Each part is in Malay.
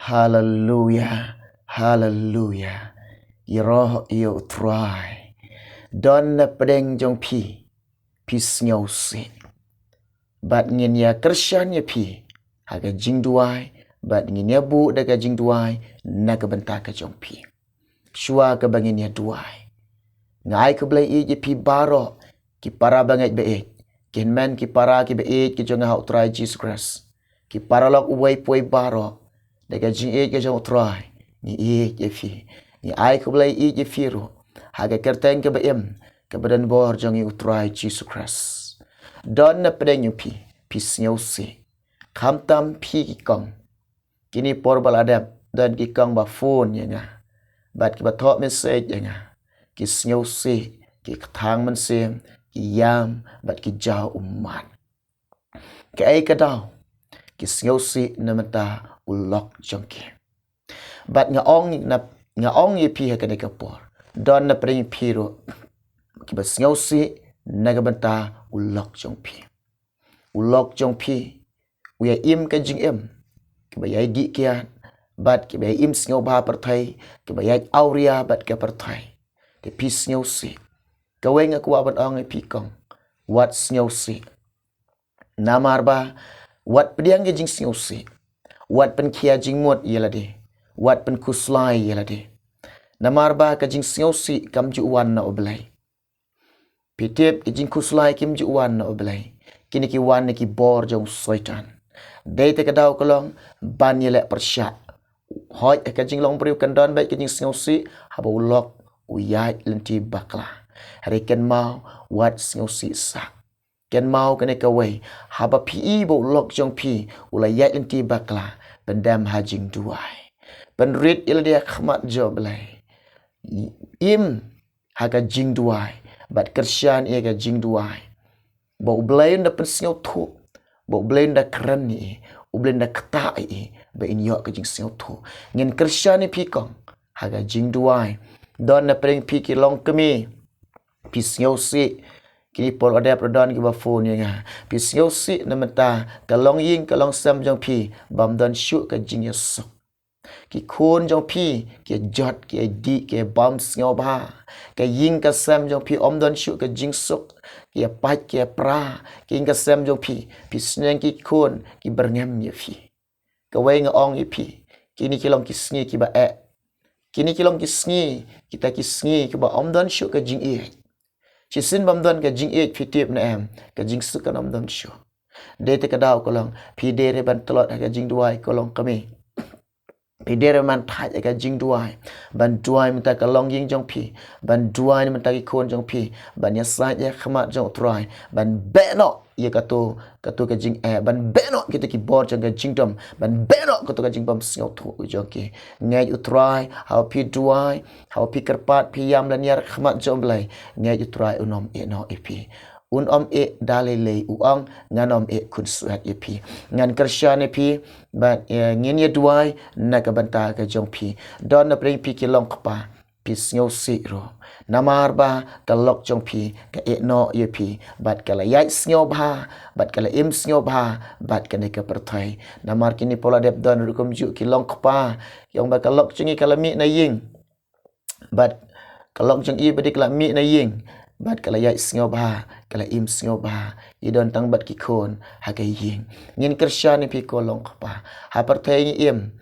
Hallelujah, hallelujah. Yiro yo try. Don na pedeng jong pi sngewsih. Bat ngin ya Krisyan ya pi. Haga Jingduwai, bat ngin ya bu daga Jingduwai, na kebentar ke jong pi. Shua ke bangin ya duai. Ngai ke belai je pi baro, ki para bangai beik. Kin men ki para ki beik ki jong hau try Jesus Christ. Ki para lok uwai puai baro. Daga jing ke jong try. Ni je fi. Ni ai ke belai je fi ro. Haga kerteng ke beim. Ke badan bor jong try Jesus Christ. Don na pedeng pi sngewsih. Kam tam pi ki kong. Kini por baladap dan ki kong ba phone ya nga. Bat ki ba thok message ya nga. Ki sngewsih, ki thang man sem, ki yam, bat ki jau umat. Ki ai ka daw, ki sngewsih na mata ulok jongki. Bat nga ong ye pi ha ka ka por. Don na pedeng pi ro. Ki ba sngewsih na ka banta ulok jongpi. Ulok jongpi. Uya im ka jing im. Ki ba yai di kiat. Bat ki ba im sngeu ba pertai. Ki ba yai auria bat ka pertai. Di pi sngewsih. Kaweng aku aban ong pi kong. Wat sngewsih. Namar ba. Wat pediang ke jing sngewsih. Wat pen kia jing mut ialah di. Wat pen kuslai ialah di. Namar ba ka jing sngewsih kam ju wan na oblai. Pitip ki jing kuslai kim ju wan na oblai. Kini ki wan ki bor jong soitan. Dai te ka daw kolong ban yelek persyak. Hoi ka jing long priu kandon baik ka jing sngewsih haba ulok uyai lenti bakla. Hari ken mau wat sngewsih sak. Ken mau kene ka wei haba pi bo ulok jong pi ulai yai lenti bakla pendam ha Jingduwai. Penrit ila dia khmat jo belai. Im haga Jingduwai bat Krisyan ia ka Jingduwai. Bau belai nda pen sngeu thu. Bau belai nda keren ni. Ubelai nda keta i. Ba in yok ka jing sngeu thu. Ngin Krisyan ni pi kong. Haga Jingduwai. Don na pering pi ki long kemi. Pi sngewsih. Kini pol adap rodon ki ba phone nga. Pi sngewsih na mata. Kalong ying kalong sam jong pi. Bam don syuk ka jing yasuk. Ki khôn jong pi. Ki jot ki di ki bam sngeu ba. Ki ying ka sam jong pi om don syuk ka jing suk. Ki pat ki pra. Ki ying ka sam jong pi. Pi sneng ki khôn. Ki berngam ye pi. Ka wei nga ong ye pi. Kini ki long ki sngi ki ba e. Kini ki long ki sngi. Kita ki sngi ki ba om don syuk ka jing e. Ci sin bam don ka jing e pi tip na em. Ka jing suk ka om don syuk. Dete ka daw kolong. Pi dere ban telot ka Jingduwai kolong kami. Pidere man thaj ka Jingduwai. Ban duai minta ka long ying jong pi. Ban duai minta ki khôn jong pi. Ban ya sai ya khmat jong try. Ban beno ye ka ka jing e. Ban beno kita ki bor jong ka Jingdom. Ban beno ka jing bam sngeu thu jong ki. Ngai u try how pi duai, how pi kerpat pi yam lan yar khmat jong blai. Ngai u try unom e no e pi. Un om e dalile uang ngan om e kun suat ye pi ngan Krisyan e pi bat ngin ye duai na ka banta ka jong pi don na pring pi ki long kpa pi sngewsih ro namar ba ka lok jong pi ka e no ye pi bat kala yai sngeu ba bat kala im sngeu ba bat ka ne ka perthai namar kini pola dep don rukum ju ki long kpa yong ba ka lok chingi kala mi na ying bat ka lok jong i ba dik la mi na ying bat kala yai sngeu ba kala im sngeu ba i don tang bat ki khôn ha ka ying ngin Krisyan ni pi ko long kpa ha perthai ni im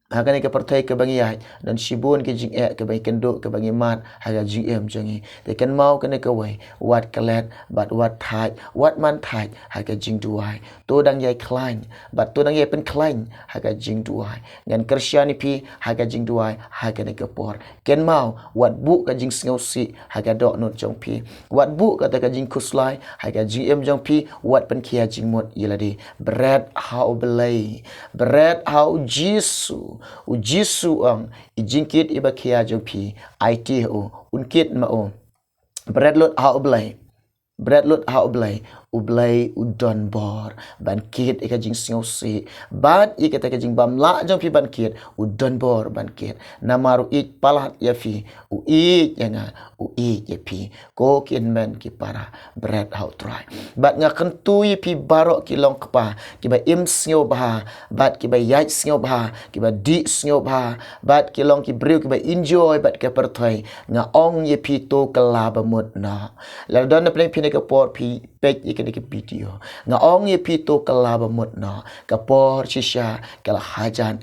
ha ka ni ka perthai ka bangi yai dan shibun ki jing e ka bangi kenduk ka bangi mat ha ka jing em jangi te kan mau ka ni ka wei wat kalet bat wat thai wat man thai ha ka Jingduwai to dang yai klain bat to dang yai pen klain ha ka Jingduwai ngan Krisyan ni pi ha ka Jingduwai ha ka ni ka por ken mau wat bu ka jing sngewsih ha ka dok not jong pi wat bu ka ta ka jing kuslai ha ka jing em jong pi wat pen kia jing mut yeladi bread how belai bread how Jesus u Jisu ang ijingkit iba kia jong pi IT o unkit ma o bread lot how belai bread lot how belai ublay udon bor ban kit ika jing sngewsih bat ika ta jing bamla jong pi ban kit udon bor ban kit namaru ik palat ya fi u ik yanga u ik ya pi ko kin men ki para bread how try bat nga kentu yi pi barok ki long kpa ki ba im sngeu bah bat ki ba yai sngeu bah ki ba di sngeu bah bat ki long ki brew ki ba enjoy bat ke perthai nga ong ye pi to kala ba mut na la don na play pi ne ka por pi pek ikan ke video nga ong ye pi to kala ba mut na ka por shisha kala hajan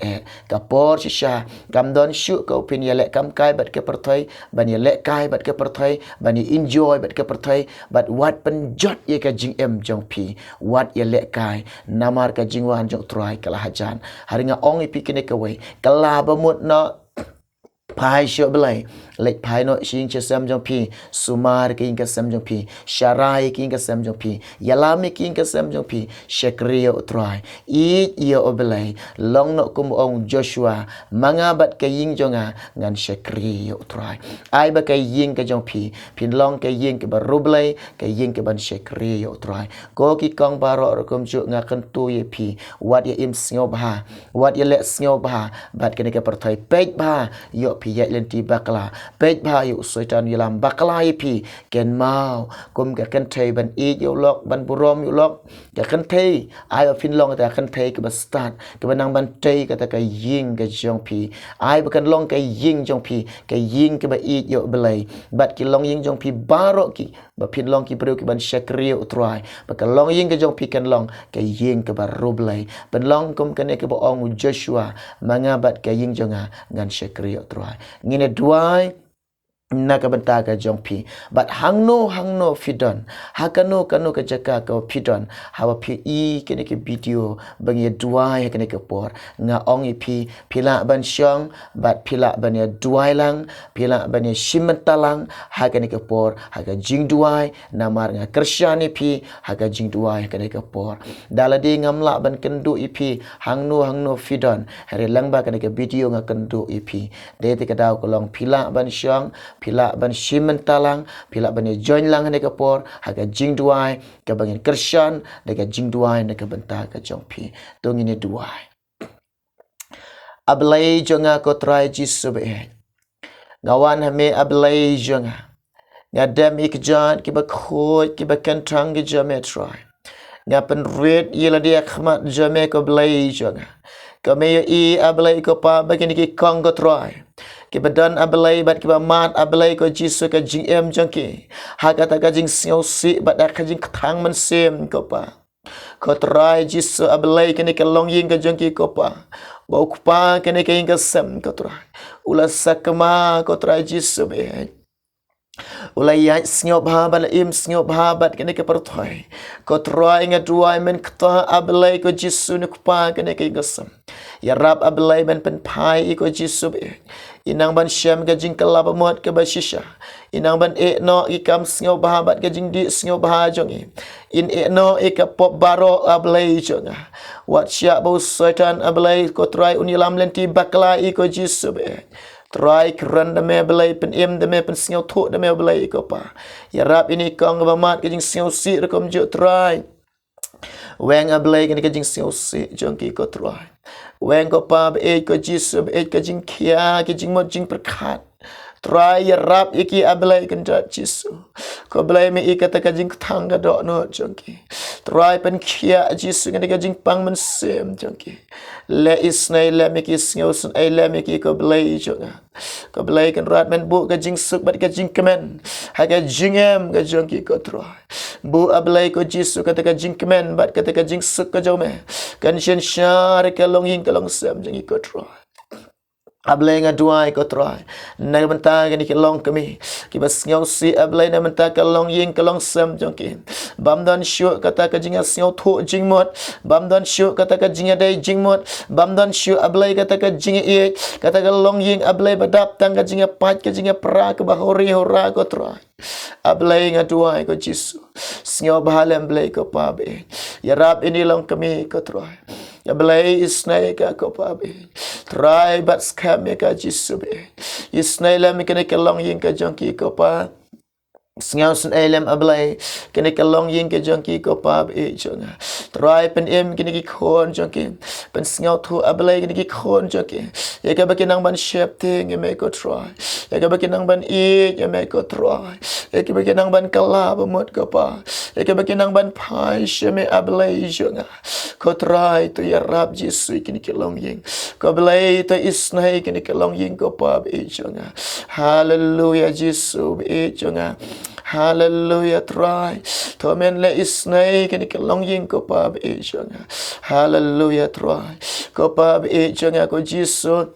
ka por shisha kam don shu ka pin ye le kam kai bat ke perthai ban ye le kai bat ke perthai ban ye enjoy bat ke perthai bat wat pen jot ye ka jing em jong pi wat ye le kai namar ka jingwan jong try kala hajan hari nga ong ye pi kene ka wei kala ba mut na pai syo belai lek pai no sing che sam jong pi sumar ki ka sam jong pi sharai ki ka sam jong pi yalami ki ka sam jong pi shekrio try I yo belai long no kum ong Joshua manga bat ka ying jonga ngan shekrio try ai ba ka ying ka jong pi pin long ka ying ka barublai ka ying ka ban shekrio try ko ki kong baro kum ju nga kan tu ye pi wat ye im sngo ba wat ye le sngo ba bat ka ne ka perthai pek ba yo pi ya lenti bakla pek ba yu soitan yilam bakla pi ken mau kum ka kan thei ban I yu lok ban burom yu lok ka kan thei ai fin long ta kan thei ka ba start ka banang ban thei ka ta ka ying ka jong pi ai ba kan long ka ying jong pi ka ying ka ba I yu belai bat ki long ying jong pi baro ki ba fin long ki breu ki ban shakri utrai ba ka long ying ka jong pi kan long ka ying ka ba roblai ban long kum ka ne ka ba ong Joshua manga bat ka ying jonga ngan shakri utrai ngine duai naka benta ka jong pi but hangno fidon hakano kano ka jaka ka fidon hawa pi I kene ke video bangi duai kene ke por nga ong I pi pila ban syong bat pila ban ya duai lang pila ban ya shimentalang ha kene ke por ha ka jingduwai namar nga kersyani pi ha ka jingduwai kene ke por daladi ngamla ban kendu I pi hangno fidon hari langba kene ke video nga kendu I pi de te ka daw kolong pila ban syong pila ban shimentalang pila ban join lang ne ka por haga jingduai ka bangin kershan de ka jingduai ne ka benta ka jongpi tong ini duai ablai jonga ko try jisu be ngawan hame ablai jonga ngadam ikjan ki ba khoi ki ba kantang ki jame try ngapen red yela dia khmat jame ko blai jonga kame I ablai ko pa bagin ki kong ko try ki badan ablai bat ki ba mat ablai ko jisu ka jing em jangki ha kata ka jing sngewsih bat ka jing thang man sem ko pa ko try jisu ablai kene ka long ying ka jangki ko pa ba ukpa kene ka ying ka sem ko try ula sakma ko try jisu be ulai ya snyo bhabat im snyo bhabat kene ke perthoi ko troi nga duai men kta ablai ko jisu ne kupa kene ke gasam ya rab ablai ben pen pai ko jisu be inang ban syam ga jing kala bamot ke bashisha inang ban e no ikam snyo bhabat ga jing di snyo bhajong in e no e ka pop baro ablai jonga wat sya bo satan ablai ko troi unilam lenti bakla ko jisu be try kran da me belai pen em da me pen sngeu tho da me belai ko pa ya rap ini kong ba mat ke jing sngewsih rekom jo try weng a belai ke jing sngewsih jong ki ko try weng ko pa be ko jisu be ke jing kia ke jing mod jing perkhat try ya rap iki ablai kan jisu ko belai me ikata ka jing thang ga do no jong ki try pen kia jisu ke jing pang men sem jong ki le isnai le me ki sngewsun ai le me ki ko belai jonga ko belai kan rat men bu ka jing suk bat ka jing kemen ha ka jing em ka jong ki ko try bu ablai ko jisu kata ka jing kemen bat kata ka jing suk ka jome kan shen shar ka long ying ka long sem jong ki ko try ablai nga duai ko try na benta ni ke long kami ki bas sngewsih ablai na benta ka long ying ka long sem jong ki bam dan shu kata ka jinga sngew tho jing mot bam dan shu kata ka jinga dai jing mot bam dan shu ablai kata ka jinga e kata ka long ying ablai badap tang ka jinga pat ka jinga pra ka bahori hora ko try ablai nga duai ko jisu sngew bahalem blai ko pa be ya rab ini long kami ko try ya belai isnai ka ko pa be try bat scam ka jisu be isnai la me ke long ying ka jong ki ko pa Sngewsih elem ablay kene ka long yin ke jongki ko pab e jonga try pen em kene ki khon jongki pen sngeu thu ablay kene ki khon jongki ye ka bakinang ban shep thing ye me ko try ye ka bakinang ban e ye me ko try ye ka bakinang ban kala ba mot ko pa ye ka bakinang ban pai she me ablay jonga ko try to ya rab jisu kene ki long yin ko ablay to isnai kene ki long yin ko pab e jonga hallelujah jisu e jonga hallelujah try to men le isnai kini kelong yin ko pab e jonga hallelujah try ko pab e jonga ko jisu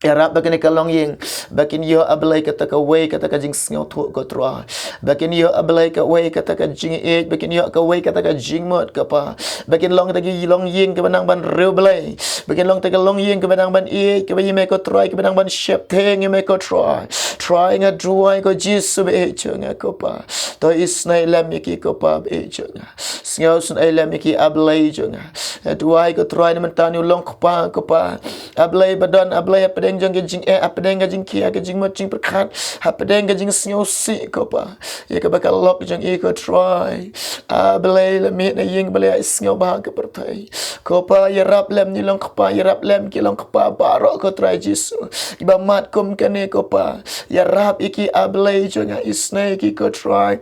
Erap bakin kalong ying bakin yo ablay kata ka way kata ka jing sngeu thu ko try bakin yo ablay ka way kata ka jing e bakin yo ka way kata ka jing mot ka pa bakin long tagi long ying ke banang ban rew blay bakin long tagi long ying ke banang ban e ke bayi me ko try ke banang ban shep theng me ko try nga druai ko jisu be chunga ko pa to isnai lam ki ko pa be chunga sngeu sun ai lam ki ablay chunga druai ko try man tanu long ko pa ablay badon ablay jang ke jing apedeng ke jing kia ke jing mot jing perkat apedeng ke jing sngewsih ko pa ye ka bakal lok jang e ko try ablay le me na ying blay sngeu ba ke pertai ko pa ye rap lem ni long ko pa ye rap lem ki long ko pa baro ko try jisu iba mat kum kane ko pa ya rap iki ablay jang isnai ki ko try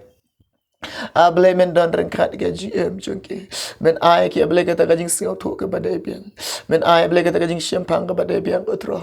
ablay men don rengkat ke GM jongki men ai ki ablay kata ka jing sngeu thu ke badai biang men ai ablay kata ka jing syempang ke badai biang ko tro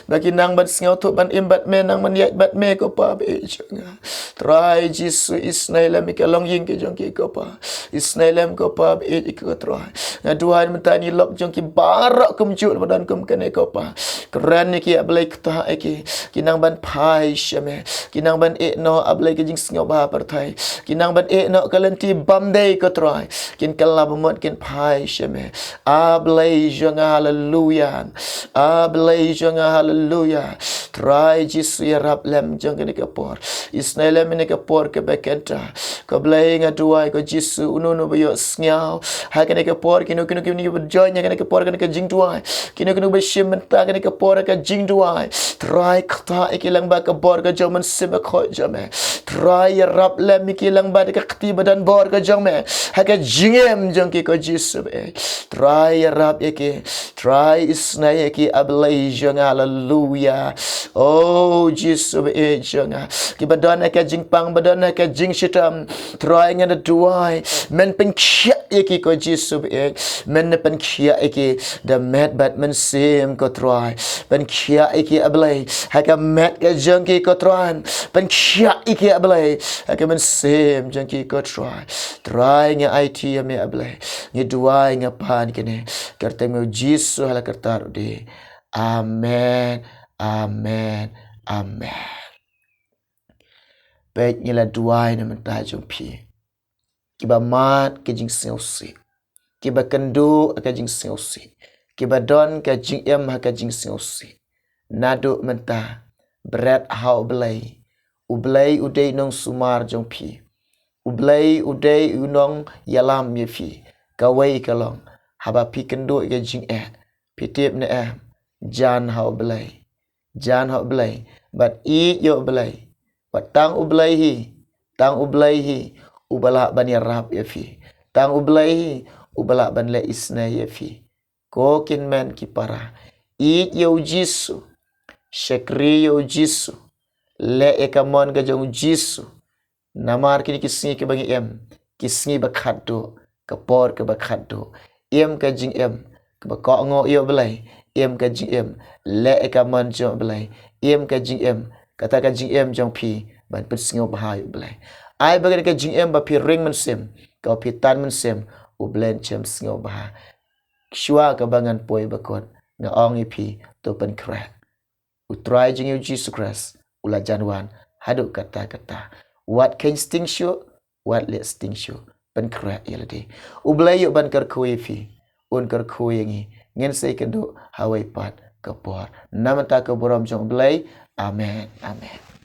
bagi nang ban sngeu thu ban imbat men nang man yat bat me ko pa be jonga try jisu isnai lam ke long ying ke jongki ko pa isnai lam ko pa be ko tro na duhan mentani lok jongki barak kum jut badan kum kene ko pa keren ni ki ablay kta ki kinang ban pai shame kinang ban e no ablay ke jing sngeu ba parthai kinang ban e no kalanti bamday ko try kin kala bumot kin pai sheme ablay jonga hallelujah ablay jonga hallelujah try jisu ya rap lem jonga ni kapor isnai lem ni kapor ke bekenta ko blay nga duai ko jisu ununu bayo sngau ha ke ni kapor kinu ni berjoy nya ke ni kapor ke ni jingduwai kinu be shim menta ke ni kapor ke jingduwai try kata ikilang ba ka bor ka joman sima ko jame try ya rap lem ikilang ba ka khti badan bor ka jong me ha ka jingem jong ki ko jisu be try rap yake try isnai ki ablay jong hallelujah oh jisu be jong ki badan ka jingpang badan ka jing shitam try ngada duai men pen khia yake ko jisu be men pen khia yake the met bat men sim ko try pen khia yake ablay ha ka met ka jong ki ko try pen khia yake ablay ha ka men sim jong ki ko try nga IT me ablay ni duai nga pan kene kertemu jisu hala kertar de amen amen amen bet ni la duai na menta jong pi kiba mat ke jing sngewsih kiba kendo ka jing sngewsih kiba don ka jing em ha ka jing sngewsih nado menta bread how blay ublay udai nong sumar jong pi ublay udai unong yalam yefi kawai kalong haba pi kendo ke jing pitip ne jan hau blay but e yo blay but tang ublay hi ubala ban yarap yefi tang ublay hi ubala ban le isna yefi ko kin men ki para e yo jisu shekri yo jisu le ekamon ga jong jisu namar kini kisni ke bagi kisni bakhado kapor ke bakhado ka jing ke bako ngo yo belai ka jing le ekaman jong belai ka jing kata ka jing jong pi ban pesngo bahai belai ai bagi ka jing ba pi ring men sem ka pi tan men sem u blend chem sngo bah shua ka bangan poi bakot nga ong pi to pen crack u try jing you Jesus Christ ula janwan hadu kata what can sting you what let sting you pen crack yelade u blay yo ban kar khoi fi un kar khoi ngi ngen sei kendo hawai pat kapor namata ka boram jong blay amen amen